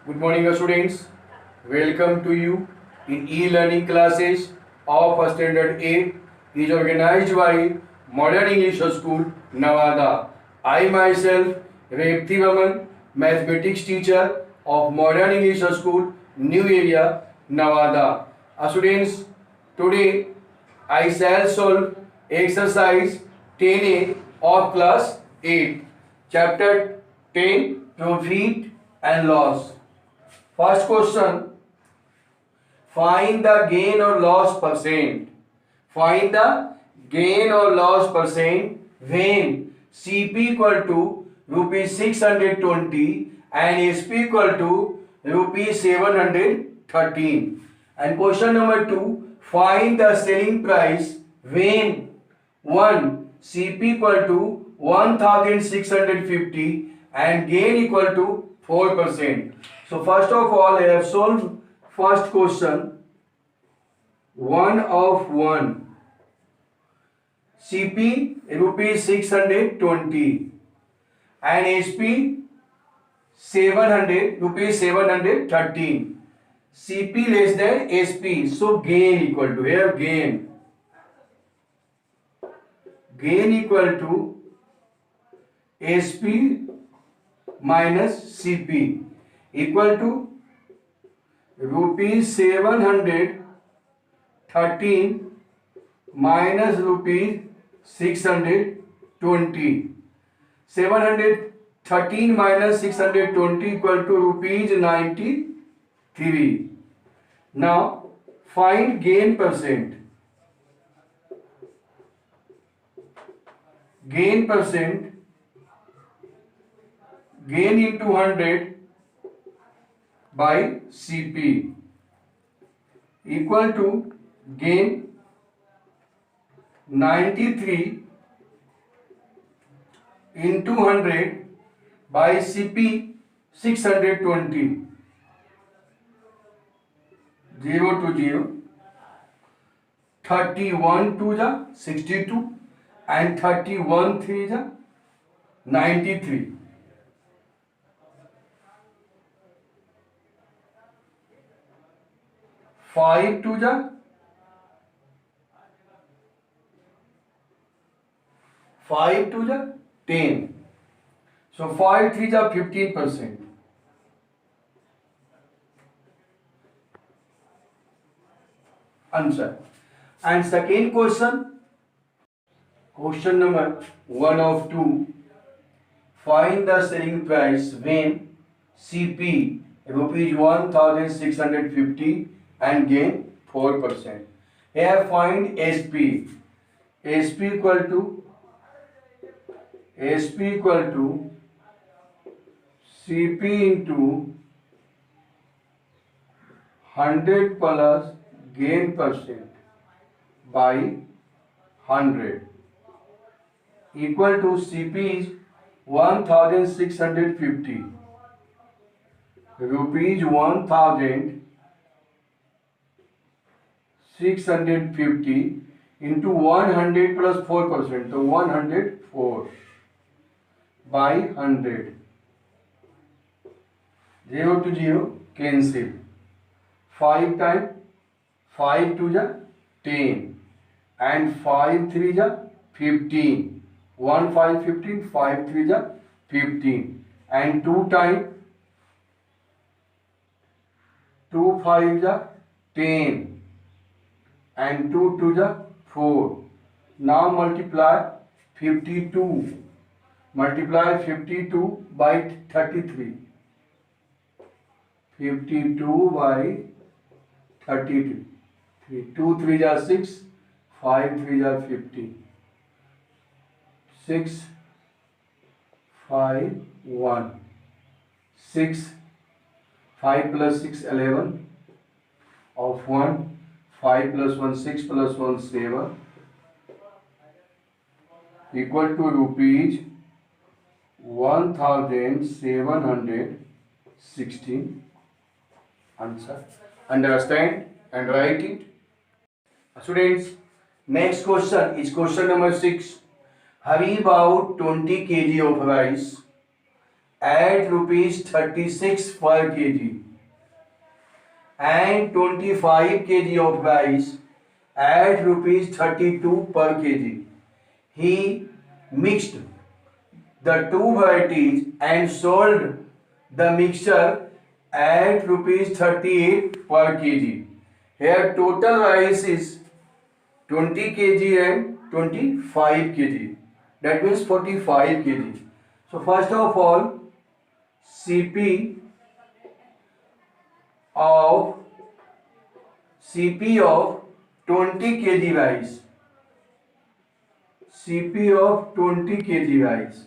Good morning, students. Welcome to you in e-learning classes of Standard 8 is organized by Modern English School, Nevada. I myself, Repti Vaman, mathematics teacher of Modern English School, New Area, Nevada. Students, today I shall solve exercise 10A of class 8, chapter 10, profit and loss. First question, find the gain or loss percent. Find the gain or loss percent when CP equal to rupees 620 and SP equal to rupees 713. And question number 2, find the selling price when 1 CP equal to 1650 and gain equal to 4%. So first of all, I have solved first question 1 of 1. CP rupees 620 and SP 700 rupees 713. CP less than SP, so gain equal to here gain equal to SP minus CP equal to rupees 713 minus rupees 620. 713 minus 620 equal to rupees 93. Now find gain percent. Gain percent, gain into 100 by CP equal to gain 93 into 100 by CP 620. 0 to 0. 31 to the 62 and 31 3 the 93. 5 to the 10. So 5 3 the 15%. Answer. And second question, question number 1 of 2. Find the selling price when CP rupees 1650 and gain 4%. Here find SP. SP equal to CP into 100 plus gain percent by 100 equal to CP is 1650 rupees 1650 into 100 plus 4%, so 104 by 100. 0 to 0 cancel. 5 times 5 to the 10 and 5 3 the 15. 1 5 15, 5 3 the 15 and 2 times 2 5 the 10 and 2 to the 4. Now multiply 52. Multiply 52 by 33. 52 by 33. 2 3 are 6, 5 3 are 50. 6 5 1. 6 5 plus 6 11 of 1. 5 plus 1 6 plus 1 7 equal to rupees 1716. Answer. Understand and write it. Students, next question is question number 6. Have about 20 kg of rice at rupees 36 per kg, and 25 kg of rice at rupees 32 per kg. He mixed the two varieties and sold the mixture at rupees 38 per kg. Here total rice is 20 kg and 25 kg. That means 45 kg. So first of all, CP of CP of 20 kg rice. CP of 20 kg rice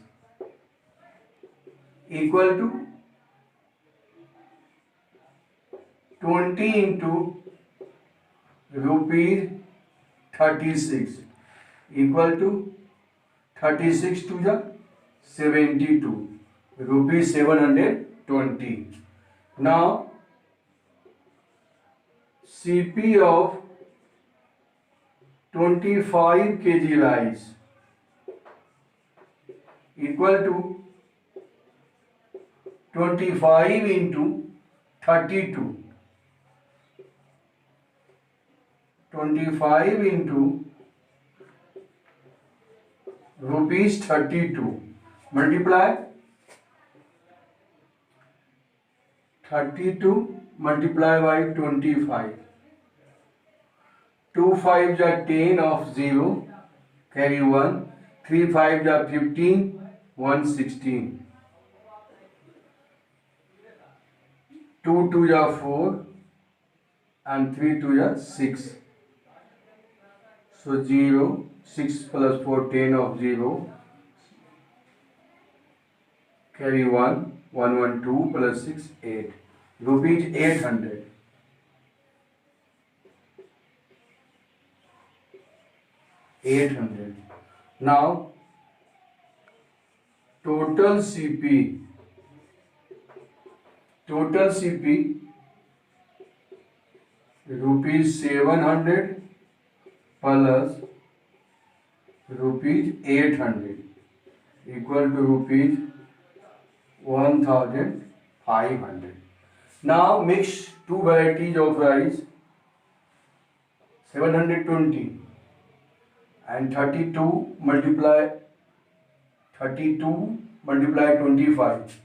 equal to 20 into rupees 36 equal to 36 to the 72 rupees 720. Now CP of 25 kg rice equal to 25 into 32. 25 into rupees 32 multiply 32 multiply by 25. 2 5s are 10 of 0, carry 1. 3 5s are 15, 1 16. 2 2s are 4 and 3 2s are 6. So 0, 6 plus 4, 10 of 0, carry 1, 1 1 2 plus 6 8. Rupees 800. 800. Now total CP rupees 700 plus rupees 800 equal to rupees 1500. Now mix two varieties of rice, 720 and 32 multiply 25.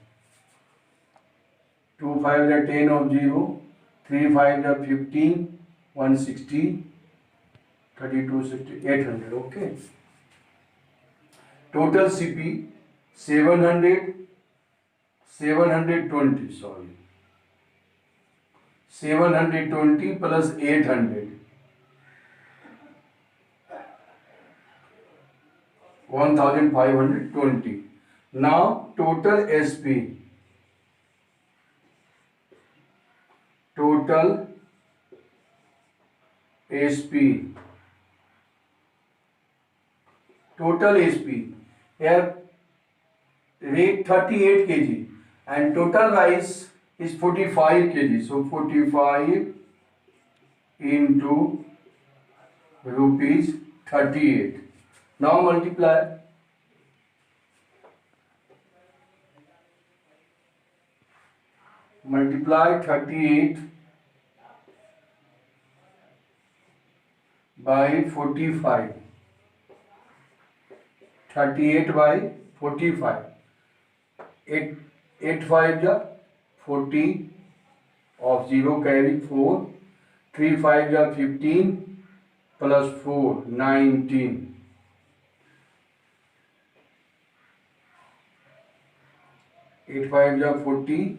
2 5s are 10 of 0, 3 5s are 15, 160, 32 60, 800. Okay. Total CP 720. Sorry. 720 plus 800. 1520. Now total SP. Total SP. Here rate 38 kg and total rice is 45 kg. So 45 into rupees 38. Now multiply. Multiply 38 by 45. 38 by 45. 8 5 ja 40 of 0 carry 4. 3 5 ja 15 plus 4 19. 8 5 ja 40.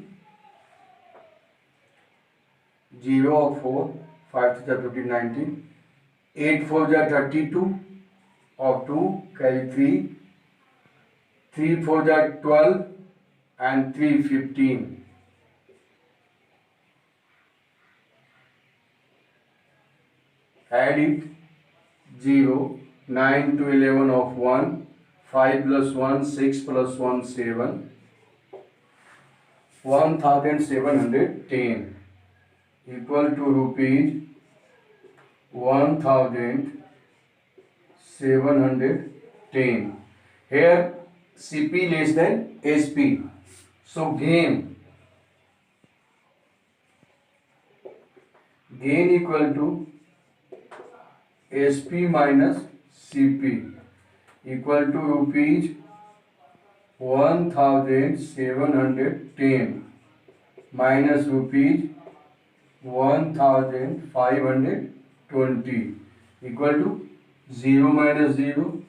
0 of 4, 5 to the 15, 19. 8 4 ja 32 of 2 carry 3. 3 4 ja 12 and 3 15. Add it 0, 9 to 11 of 1, 5 plus 1, 6 plus 1, 7. 1710 equal to rupees 1710. Here CP less than SP. So gain equal to SP minus CP equal to rupees 1710 minus rupees 1520 equal to 0 minus 0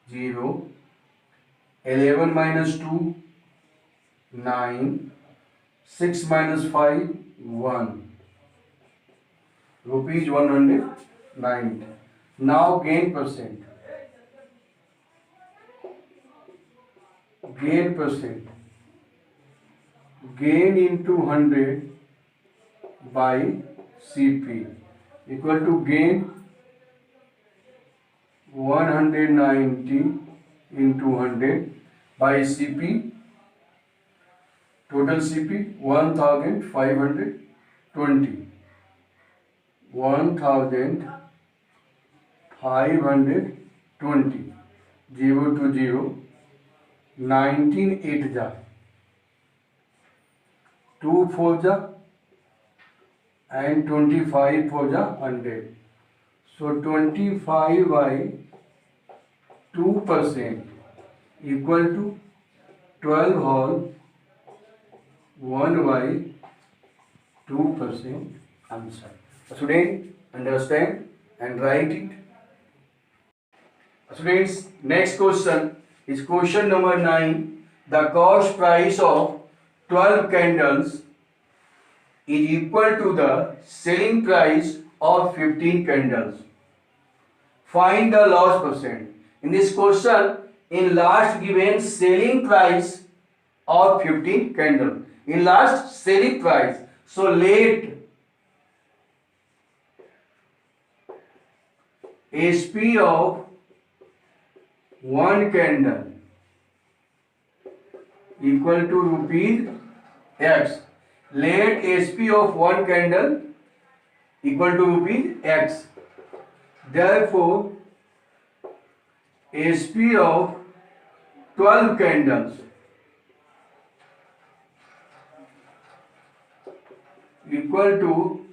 0, 11 minus 2 9, 6 minus 5 1, rupees 190. Now gain percent. Gain into 100 by CP equal to gain 190 into 100 by CP. Total CP 1520. 1520. 0 to 0. 19 8 जा, 2 4 जा, and 25 4 जा 100. So 25 by 2% equal to 12 whole 1 by 2% answer. Student, understand and write it. Students, next question is question number 9. The cost price of 12 candles is equal to the selling price of 15 candles. Find the loss percent. In this question, in last given selling price of 15 candles. In last selling price. So let SP of one candle equal to rupees X. Let SP of one candle equal to rupees X. Therefore, SP of 12 candles equal to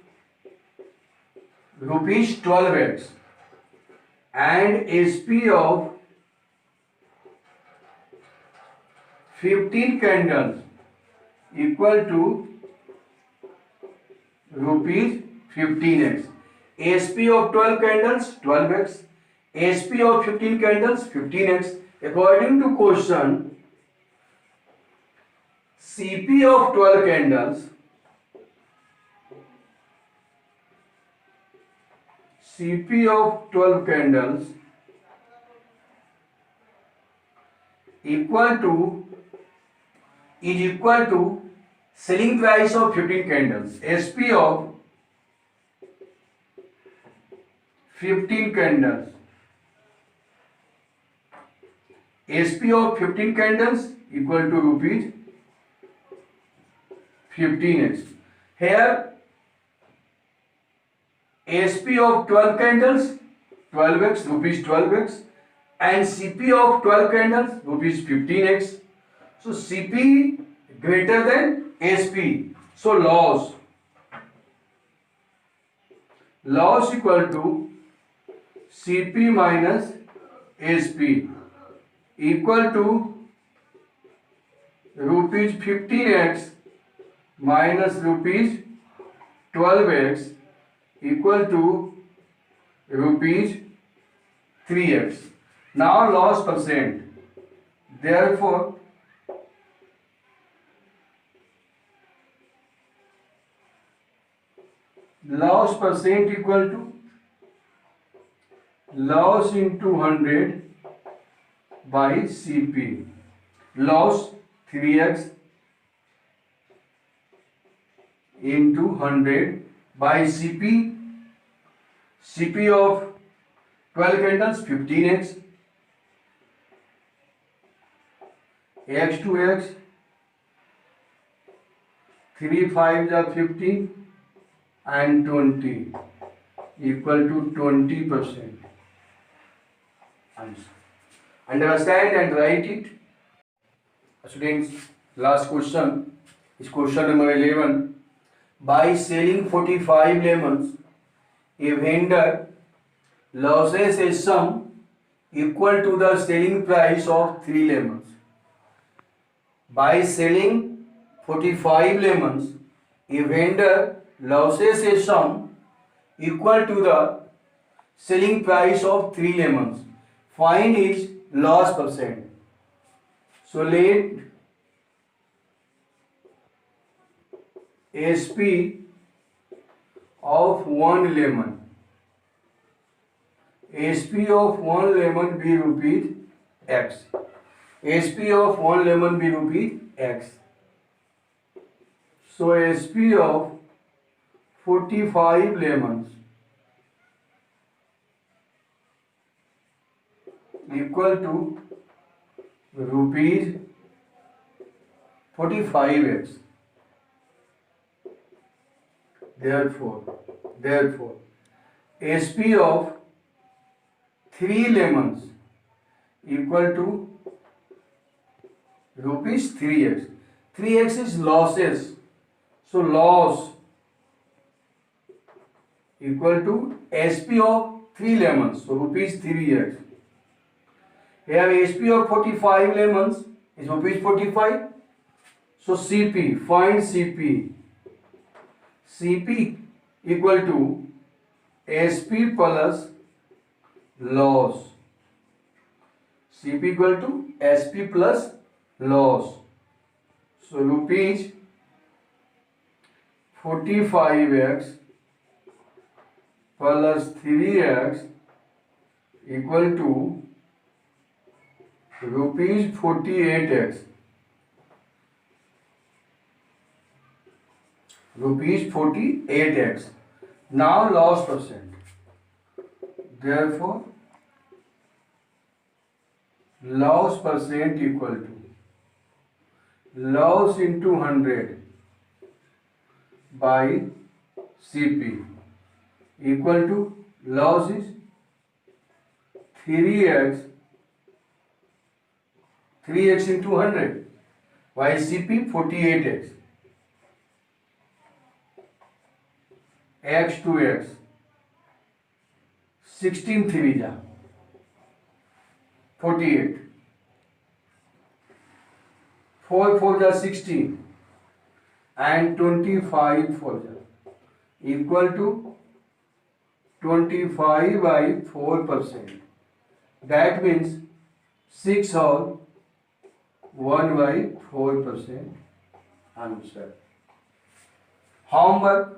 rupees 12x, and SP of 15 candles equal to rupees 15x. SP of 12 candles 12x, SP of 15 candles 15x. According to question, CP of 12 candles equal to selling price of 15 candles. SP of 15 candles. SP of 15 candles equal to rupees 15x. Here SP of 12 candles 12x, rupees 12x, and CP of 12 candles rupees 15x. So CP greater than SP. So loss equal to CP minus SP equal to rupees 15x minus rupees 12x equal to rupees 3x. Now loss percent. Therefore, loss percent equal to loss into 100 by CP. Loss 3x into 100 by CP. CP of 12 candles 15x. X to X. 3 5s are 15 and 20 equal to 20%. Answer. Understand and write it. Students, Last question is question number 11. By selling 45 lemons, a vendor loses a sum equal to the selling price of 3 lemons. By selling 45 lemons, a vendor loses a sum equal to the selling price of 3 lemons. Find his loss percent. So let SP of 1 lemon, SP of 1 lemon be rupees X. SP of 1 lemon be rupees X. So SP of 45 lemons equal to rupees 45x. Therefore, SP of 3 lemons equal to rupees 3x. 3x is losses. So loss equal to SP of 3 lemons. So rupees 3x. Here SP of 45 lemons is rupees 45. So CP, find CP. CP equal to SP plus loss. CP equal to SP plus loss. So rupees 45x plus 3x equal to rupees 48x. Rupees 48x. Now loss percent. Therefore, loss percent equal to loss into 100 by CP equal to loss is 3x into 100 by CP 48x. X to x 16 3 जा 48 4 4 जा 16 and 25 4 जा equal to 25 by 4%. That means 6 or 1 by 4% answer. Homework.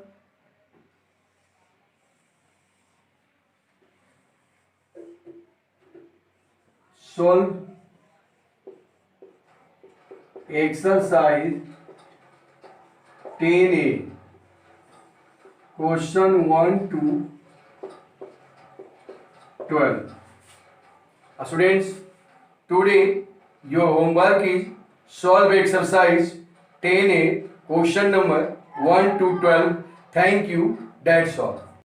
Solve exercise 10A, question 1 to 12. Students, today your homework is solve exercise 10A, question number 1 to 12. Thank you. That's all.